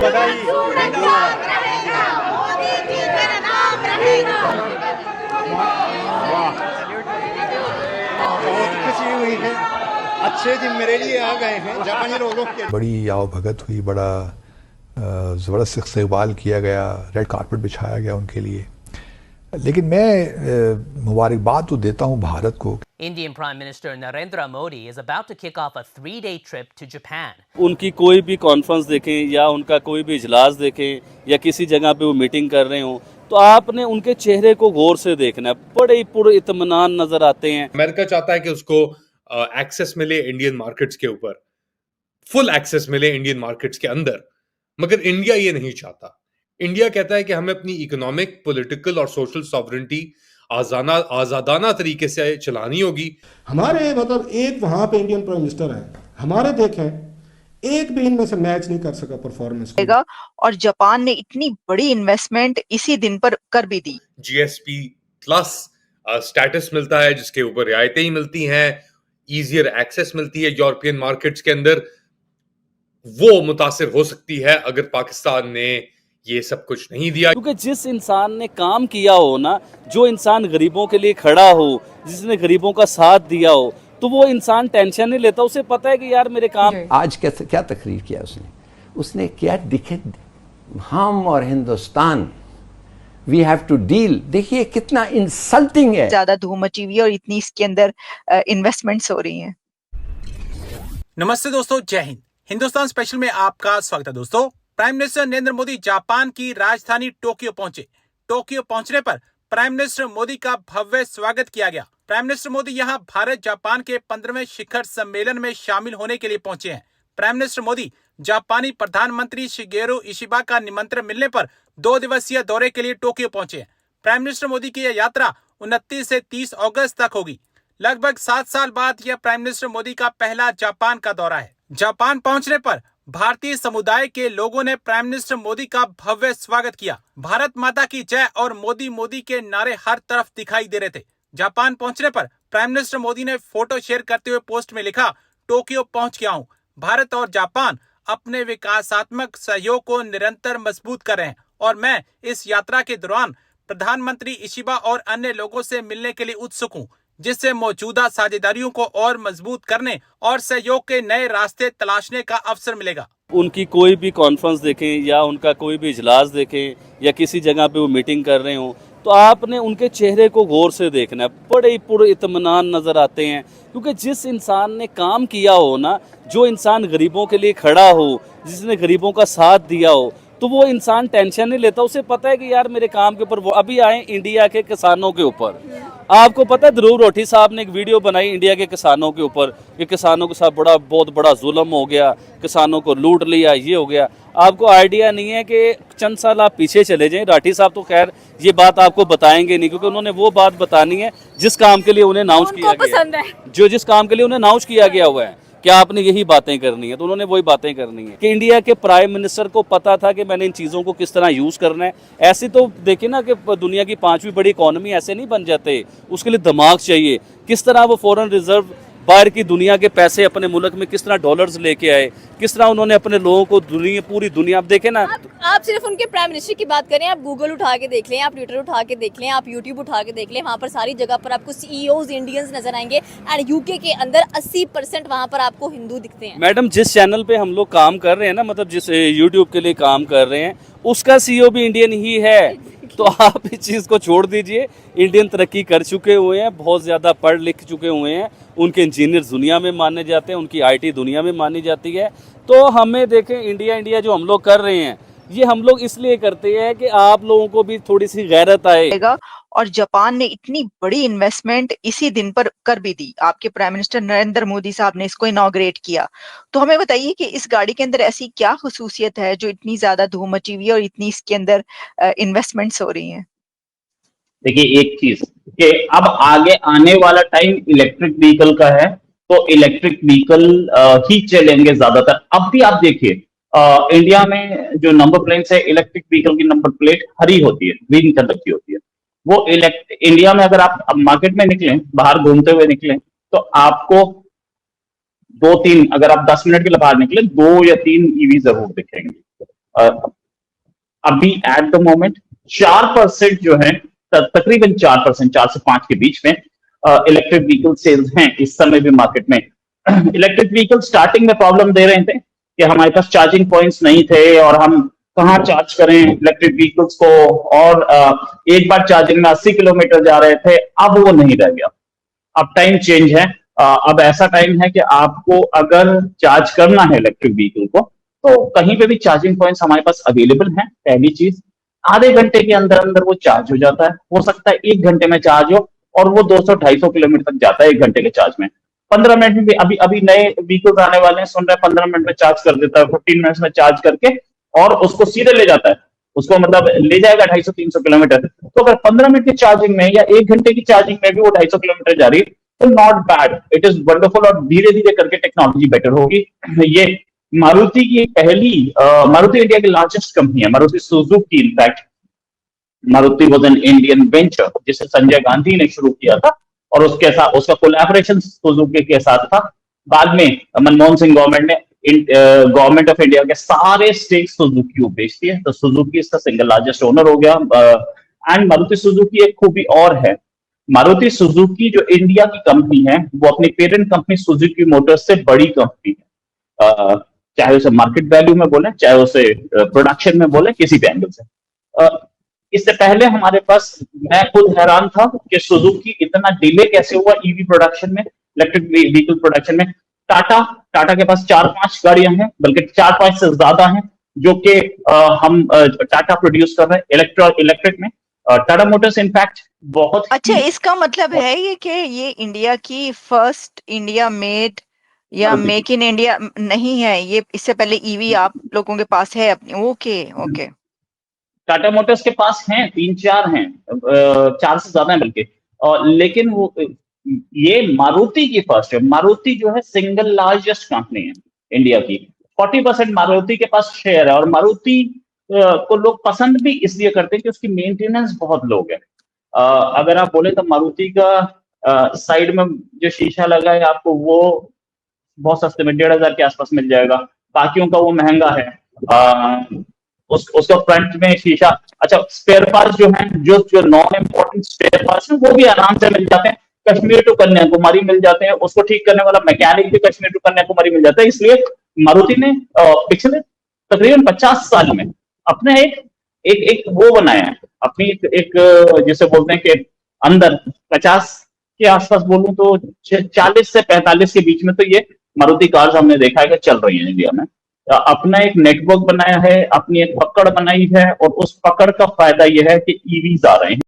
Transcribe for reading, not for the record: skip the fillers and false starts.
बधाई। वाह, बहुत खुशी हुई है, अच्छे दिन मेरे लिए आ गए हैं जापानी लोगों के। बड़ी आवभगत हुई, बड़ा ज़बरदस्त इस्तकबाल किया गया, रेड कारपेट बिछाया गया उनके लिए। लेकिन मैं मुबारकबाद तो देता हूँ भारत को। Indian Prime Minister Narendra Modi is about to kick off a 3-day trip to Japan. उनकी कोई भी कॉन्फ्रेंस देखें या उनका कोई भी इजलास देखें या किसी जगह पे वो मीटिंग कर रहे हो तो आपने उनके चेहरे को गौर से देखना है, बड़े ही पुर इत्मीनान नजर आते हैं। अमेरिका चाहता है कि उसको एक्सेस मिले इंडियन मार्केट्स के ऊपर, फुल एक्सेस मिले इंडियन मार्केट्स के अंदर, मगर इंडिया ये नहीं चाहता। इंडिया कहता है कि हमें अपनी इकोनॉमिक, पॉलिटिकल और सोशल सॉवरेंटी आजादाना तरीके से चलानी होगी। हमारे मतलब एक वहां पे इंडियन प्राइम मिनिस्टर है, हमारे देखें एक भी इनमें से मैच नहीं कर सका परफॉर्मेंस को। और जापान ने इतनी बड़ी इन्वेस्टमेंट इसी दिन पर कर भी दी। जीएसपी प्लस स्टेटस मिलता है जिसके ऊपर रियायतें ही मिलती हैं, इजियर एक्सेस मिलती है यूरोपियन मार्केट्स के अंदर। वो मुतासिर हो सकती है अगर पाकिस्तान ने ये सब कुछ नहीं दिया। क्योंकि जिस इंसान ने काम किया हो ना, जो इंसान गरीबों के लिए खड़ा हो, जिसने गरीबों का साथ दिया हो, तो वो इंसान टेंशन नहीं लेता। उसे पता है कि यार मेरे काम। आज क्या तकरीर किया उसने क्या दिखे, हम और Hindustan we have to deal. देखिए कितना इंसल्टिंग है। ज्यादा धूम मची हुई है और इतनी इसके अंदर इन्वेस्टमेंट्स हो रही हैं। नमस्ते दोस्तों, जय हिंद। हिंदुस्तान स्पेशल में आपका स्वागत है दोस्तों। Prime minister Narendra Modi Japan की राजधानी टोक्यो पहुंचे। टोक्यो पहुंचने पर प्राइम मिनिस्टर मोदी का भव्य स्वागत किया गया। प्राइम मिनिस्टर मोदी यहां भारत जापान के 15वें शिखर सम्मेलन में शामिल होने के लिए पहुंचे हैं। प्राइम मिनिस्टर मोदी जापानी प्रधानमंत्री शिगेरू इशिबा का निमंत्रण मिलने पर 2 दिवसीय दौरे के लिए टोक्यो पहुंचे हैं। प्राइम मिनिस्टर मोदी की यह यात्रा 29 से 30 अगस्त तक होगी। लगभग 7 साल बाद यह प्राइम मिनिस्टर मोदी का पहला जापान का दौरा है। जापान पहुंचने पर भारतीय समुदाय के लोगों ने प्राइम मिनिस्टर मोदी का भव्य स्वागत किया। भारत माता की जय और मोदी मोदी के नारे हर तरफ दिखाई दे रहे थे। जापान पहुंचने पर प्राइम मिनिस्टर मोदी ने फोटो शेयर करते हुए पोस्ट में लिखा, टोक्यो पहुंच गया हूं। भारत और जापान अपने विकासात्मक सहयोग को निरंतर मजबूत कर रहे हैं और मैं इस यात्रा के दौरान प्रधानमंत्री इशिबा और अन्य लोगों से मिलने के लिए उत्सुक हूं, जिससे मौजूदा साझेदारियों को और मजबूत करने और सहयोग के नए रास्ते तलाशने का अवसर मिलेगा। उनकी कोई भी कॉन्फ्रेंस देखें या उनका कोई भी इजलास देखें या किसी जगह पे वो मीटिंग कर रहे हो तो आपने उनके चेहरे को गौर से देखना है, बड़े ही पुर इत्मीनान नजर आते हैं। क्योंकि जिस इंसान ने काम किया हो ना, जो इंसान गरीबों के लिए खड़ा हो, जिसने गरीबों का साथ दिया हो, तो वो इंसान टेंशन नहीं लेता। उसे पता है कि यार मेरे काम के ऊपर। वो अभी आए इंडिया के किसानों के ऊपर। आपको पता है ध्रुव रोटी साहब ने एक वीडियो बनाई इंडिया के किसानों के ऊपर कि किसानों के साथ बहुत बड़ा जुल्म हो गया, किसानों को लूट लिया, ये हो गया। आपको आइडिया नहीं है कि चंद साल आप पीछे चले जाएं। राठी साहब तो खैर ये बात आपको बताएंगे नहीं, क्योंकि उन्होंने वो बात बतानी है जिस काम के लिए उन्हें अनाउंस किया गया है, जिस काम के लिए उन्हें अनाउंस किया गया हुआ है। क्या आपने यही बातें करनी है, तो उन्होंने वही बातें करनी है। कि इंडिया के प्राइम मिनिस्टर को पता था कि मैंने इन चीज़ों को किस तरह यूज़ करना है। ऐसे तो देखिए ना कि दुनिया की 5वीं बड़ी इकोनॉमी ऐसे नहीं बन जाते, उसके लिए दिमाग चाहिए। किस तरह वो फॉरेन रिजर्व बाहर की दुनिया के पैसे अपने मुल्क में किस तरह डॉलर्स लेके आए, किस तरह उन्होंने अपने लोगों को पूरी दुनिया देखे ना। आप सिर्फ उनके प्राइम मिनिस्टर की बात करें, आप गूगल उठा के देख लें, आप ट्विटर उठा के देख लें, आप यूट्यूब उठा के देख लें, वहाँ पर सारी जगह पर आपको सीईओज इंडियंस नजर आएंगे। एंड यूके के अंदर 80% वहाँ पर आपको हिंदू दिखते हैं। मैडम, जिस चैनल पे हम लोग काम कर रहे हैं ना, मतलब जिस यूट्यूब के लिए काम कर रहे हैं, उसका सीईओ भी इंडियन ही है। तो आप इस चीज़ को छोड़ दीजिए। इंडियन तरक्की कर चुके हुए हैं, बहुत ज़्यादा पढ़ लिख चुके हुए हैं, उनके इंजीनियर दुनिया में माने जाते हैं, उनकी आईटी दुनिया में मानी जाती है। तो हमें देखें, इंडिया जो हम लोग कर रहे हैं, ये हम लोग इसलिए करते हैं कि आप लोगों को भी थोड़ी सी गैरत आए। और जापान ने इतनी बड़ी इन्वेस्टमेंट इसी दिन पर कर भी दी। आपके प्राइम मिनिस्टर नरेंद्र मोदी साहब ने इसको इनॉग्रेट किया। तो हमें बताइए कि इस गाड़ी के अंदर ऐसी क्या खुसूसियत है जो इतनी ज्यादा धूम मची हुई है और इतनी इसके अंदर इन्वेस्टमेंट्स हो रही हैं। देखिए एक चीज कि अब आगे आने वाला टाइम इलेक्ट्रिक व्हीकल का है, तो इलेक्ट्रिक व्हीकल ही चलेंगे ज्यादातर। अब भी आप देखिए इंडिया में जो नंबर प्लेट्स है, इलेक्ट्रिक व्हीकल की नंबर प्लेट हरी होती है, ग्रीन कलर की होती है। वो इंडिया में अगर आप मार्केट में निकलें, बाहर घूमते हुए निकलें, तो आपको 2-3, अगर आप 10 मिनट के लिए बाहर निकले, 2 या 3 ईवी जरूर दिखेंगे। अभी एट द मोमेंट 4% जो है, तकरीबन 4%, 4 से 5 के बीच में इलेक्ट्रिक व्हीकल सेल्स हैं इस समय भी मार्केट में। इलेक्ट्रिक व्हीकल स्टार्टिंग में प्रॉब्लम दे रहे थे कि हमारे पास चार्जिंग पॉइंट्स नहीं थे और हम कहाँ चार्ज करें इलेक्ट्रिक व्हीकल्स को, और एक बार चार्जिंग में 80 किलोमीटर जा रहे थे। अब वो नहीं रह गया, अब टाइम चेंज है। अब ऐसा टाइम है कि आपको अगर चार्ज करना है इलेक्ट्रिक व्हीकल को तो कहीं पे भी चार्जिंग पॉइंट्स हमारे पास अवेलेबल हैं। पहली चीज, आधे घंटे के अंदर अंदर वो चार्ज हो जाता है। हो सकता है 1 घंटे में चार्ज हो और वो 200-250 किलोमीटर तक जाता है 1 घंटे के चार्ज में। 15 मिनट में भी अभी नए व्हीकल्स आने वाले हैं, सुन रहे हैं 15 मिनट में चार्ज कर देता है, 15 मिनट्स में चार्ज करके और उसको सीधे ले जाता है, उसको मतलब ले जाएगा 250-300 किलोमीटर। तो अगर 15 मिनट की चार्जिंग में या 1 घंटे की चार्जिंग में भी वो 250 किलोमीटर जा रही है तो not bad, it is wonderful. और धीरे धीरे करके टेक्नोलॉजी बेटर होगी। ये मारुति की पहली, मारुति इंडिया की लार्जेस्ट कंपनी है, Maruti Suzuki. In fact Maruti was an Indian venture जिसे संजय गांधी ने शुरू किया था और उसके साथ उसका कोलैबोरेशन सुजुकी के साथ था। बाद में मनमोहन सिंह गवर्नमेंट ने गवर्नमेंट ऑफ इंडिया के सारे स्टेक्स सुजुकी को बेच दिए, तो सुजुकी इसका सिंगल लार्जेस्ट ओनर हो गया। एंड मारुति सुजुकी एक खूबी और है, मारुति सुजुकी जो इंडिया की कंपनी है वो अपनी पेरेंट कंपनी सुजुकी मोटर्स से बड़ी कंपनी है, चाहे उसे मार्केट वैल्यू में बोले, चाहे उसे प्रोडक्शन में बोले, किसी भी एंगल से। इससे पहले हमारे पास, मैं खुद हैरान था कि सुजुकी इतना डिले कैसे हुआ ईवी प्रोडक्शन में, इलेक्ट्रिक व्हीकल प्रोडक्शन में। टाटा के पास 4-5 गाड़ियां हैं, बल्कि 4-5 से ज्यादा हैं जो कि हम टाटा प्रोड्यूस कर रहे हैं इलेक्ट्रिक में। टाटा मोटर्स इनफैक्ट बहुत अच्छा, इसका मतलब है ये कि ये इंडिया की फर्स्ट इंडिया मेड या मेक इन इंडिया नहीं है, ये इससे पहले ईवी आप लोगों के पास है अपनी? ओके। टाटा मोटर्स के पास हैं, 3-4 हैं, 4 से ज्यादा है बल्कि। लेकिन वो ये मारुति की फर्स्ट है। मारुति जो है सिंगल लार्जेस्ट कंपनी है इंडिया की, 40% मारुति के पास शेयर है। और मारुति को लोग पसंद भी इसलिए करते हैं कि उसकी मेंटेनेंस बहुत लो है। अगर आप बोले तो मारुति का साइड में जो शीशा लगा है आपको वो बहुत सस्ते में 1500 के आसपास मिल जाएगा, बाकियों का वो महंगा है। उसका फ्रंट में शीशा, अच्छा स्पेयर पार्ट्स जो हैं, जो नॉन इम्पोर्टेंट स्पेयर पार्ट्स हैं वो भी आराम से मिल जाते हैं, कश्मीर टू कन्याकुमारी मिल जाते हैं। उसको ठीक करने वाला मैकेनिक भी कश्मीर टू कन्याकुमारी मिल जाता है। इसलिए मारुति ने पिछले तकरीबन 50 साल में अपने एक वो बनाया है, अपनी एक जिसे बोलते हैं कि अंदर 50 के आसपास बोलूं तो 40 से 45 के बीच में तो ये मारुति कार्स हमने देखा है कि चल रही है इंडिया में। अपना एक नेटवर्क बनाया है, अपनी एक पकड़ बनाई है, और उस पकड़ का फायदा यह है कि ईवीज आ रहे हैं।